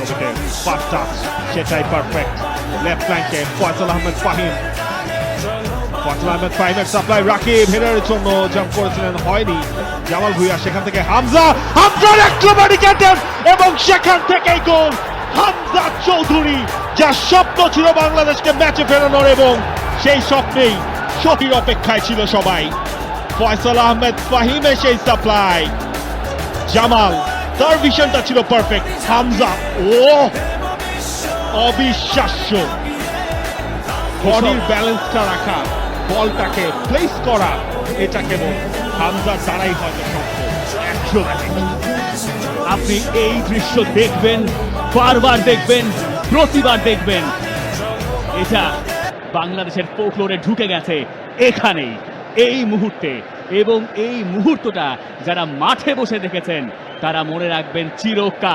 উইকেটে first touch সেটাই perfect. Left ফ্ল্যাঙ্কে ফয়সাল আহমেদ ফাহিম, ফয়সাল আহমেদ ফাহিমের সাপ্লাই রাকিব হেডারের জন্য জাম্প করেছিলেন, হয়নি। জামাল ভুঁইয়া, সেখান থেকে হামজার অ্যাক্রোব্যাটিক অ্যাটেম্প এবং সেখান থেকেই গোল। হামজা চৌধুরী, যার স্বপ্ন ছিল বাংলাদেশকে ম্যাচে ফেরানোর, এবং সেই স্বপ্নেই সঠিক অপেক্ষায় ছিল সবাই। ফয়সাল আহমেদ ফাহিমের সেই সাপ্লাই, জামাল তার ভিশনটা ছিল পারফেক্ট। হামজা, ও অবিশ্বাস্য বডির ব্যালেন্সটা রাখা, বলটাকে প্লেস করা, এটা কেবল হামজার দ্বারাই হয়তো সম্ভব। অ্যাক্রোব্যাটিক। আপনি এই দৃশ্য দেখবেন, বারবার দেখবেন, প্রতিবার দেখবেন। এটা বাংলাদেশের ফোকলোরে ঢুকে গেছে এখানেই, এই মুহূর্তে। এবং এই মুহূর্তটা যারা মাঠে বসে দেখেছেন তারা মনে রাখবেন চিরকাল।